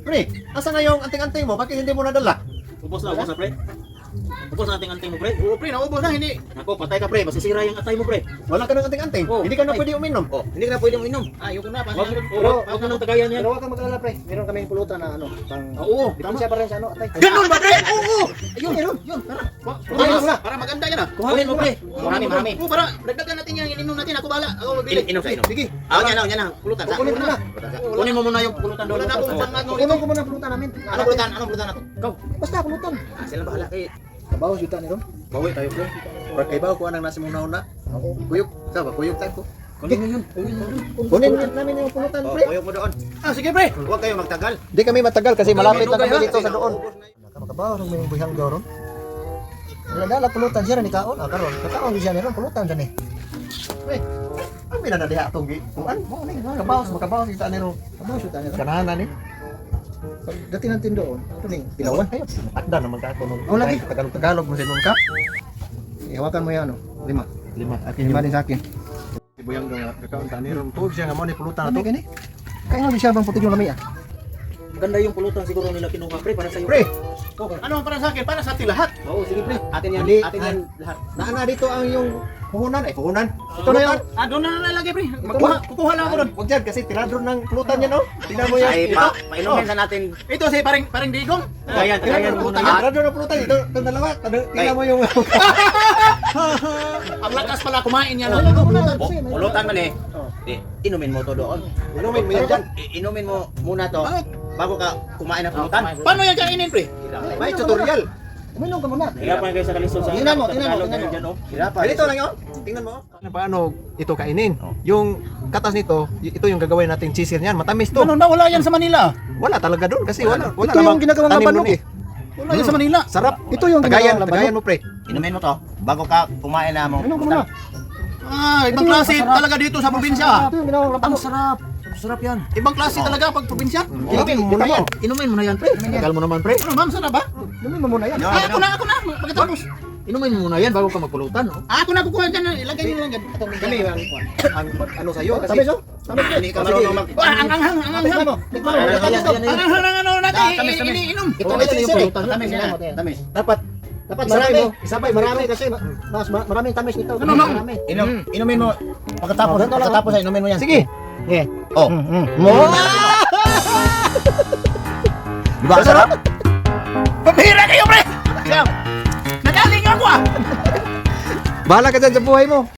Pre, asa nga yung anting-anting mo? Bakit hindi mo nadala? Ubos na, pre. Ubos na anting-anting mo, pre. Oo, pre, naubos na, hindi. Ako, patay ka, pre. Masisira yung atay mo, pre. Wala ka ng anting-anting. Oh, Hindi ka na ay. pwede uminom. Oh, hindi ka na pwede mo inom. Ayoko na, Wag pasensya. wag mo nang tagayan yan. Pero huwag kang mag-alala, pre. Meron kaming pulutan na ano, pang... Oo, Depensa pa rin sa ano, atay. Ganun ba, pre? Oo. Ayun, yun, tara. Kuhanin mo na, para maganda yan ah. Kuhanin mo, pre. Marami. Oo, para dagdagan natin yan, ininom natin. Ako bahala. Ako mabili. Inom sa inom. Sige. Yan na. Pulutan. Kukunin mo na. Kunin mo muna yung pulutan doon. Wala na akong pang ano Kukunin dito. ko muna ang pulutan namin. Anong pulutan? Anong pulutan natin? Ikaw, Basta pulutan. Sila bahala kay. Kabawas yuta ni Ron. bawi tayo pre. Para kay bawo ko anang nasi mong nauna. Kuyog, sabi, kuyog tayo ko. Kunin mo yun. Kunin namin yung pulutan Oh, pre. kuyog mo doon. Ah, sige pre. Huwag kayong magtagal. Di kami matagal kasi malapit lang Lugay, kami ha? dito sa doon. Makabawas ng may buhang daw Ron. Wala dala pulutan siya ni kaon. Ah, karon. Kaon siya ni Ron, pulutan siya ni. Pre, ang minanadiha atong gi. Kuan, mo ni kabawas, makabawas kita ni ro. Kabawas yuta ni Ron. Kanahanan ni. Dati ng tindoon. Ito ning Pinawan kayo. Akda naman ka ako nung. Oh, lagi. Tagalog mo sinon ka. Ihawakan mo yan, ano. 5. Lima. Akin 5 din sa akin. Ibuyang daw nga kakaon ta ni ron. Tuog siya nga mo ni pulutan Ano ato. gani? Kaya nga di siya bang puti yung lamay ah. Ganda yung pulutan siguro nila kinuha, pre, para sa iyo. Pre, Ano ang para sa akin? Para sa atin lahat. Oo, sige, pre. Atin yan. Hindi. Atin yan lahat. naana dito ang yung puhunan. Ay, puhunan. Ito na yun. Ah, doon na nalalagay pre. Kukuha lang ako doon. Huwag dyan kasi tinadron ng pulutan yan, oh. Tingnan mo yan. Ay, Ito. painumin na natin. Ito si paring digong. Tagayan Tinadron ng muna pulutan. yan. Tinadron ng pulutan. Ito dalawa. Tingnan mo yung... Ang lakas pala kumain yan. Ano ko muna? Pulutan man eh. Di, inumin mo to doon. Inumin mo yan dyan. Inumin mo muna to Bakit? bago ka kumain ng pulutan. Paano yan kainin pre? May tutorial. Uminom ka muna. Hirapan kayo sa kalisod sa Tingnan mo, Tagalog tingnan mo. dyan, oh. Hirapan. Ganito lang yun. Tingnan mo. Paano ito kainin? Yung katas nito, ito yung gagawin nating chisir niyan. Matamis to. Ano na wala yan sa Manila? Wala talaga doon kasi wala. Wala Ito yung namang ginagawang tanim labanog nun eh. Wala yan sa Manila. Sarap. Ito yung Tagayan, ginagawang tagayan labanog. mo pre. Inumin mo to bago ka kumain na mo. Uminom ka muna. Ah, ibang klase talaga dito sa probinsya. Ito yung ginagawang labanog. sarap. Sarap yan. Ibang klase talaga pag probinsya. Inumin mo muna yan. Inumin mo na yan, pre. Tagal mo naman pre. Ano ma'am, sarap ba? Inumin mo muna yan. Ah, ako na. Pagkatapos. Inumin mo muna yan bago ka magpulutan, oh. Ah, ako na kukuha dyan. Ilagay nyo lang dyan. Kami ang ano sa'yo kasi Tamis oh. Tamis Hindi ka marunong mag... Ah, ang anghang. Tikman mo. Tikman mo. Ayan, Tamis ayan, to. ayan, ayan. Ang ano natin, Tamis. iniinom. Ito Oh, na yung sisir eh. pulutan. Tamis yan. Tamis. Dapat Isabay marami. mo. Isabay marami kasi mas maraming tamis nito. Ano, ma'am? Marami. Inumin mo. Pagkatapos ay inumin mo yan. sige. Yeah. Oh. Mo. Di ba? Sarap? Pabihira kayo, pre! Nadali nyo ako ah! Bahala ka dyan sa buhay mo.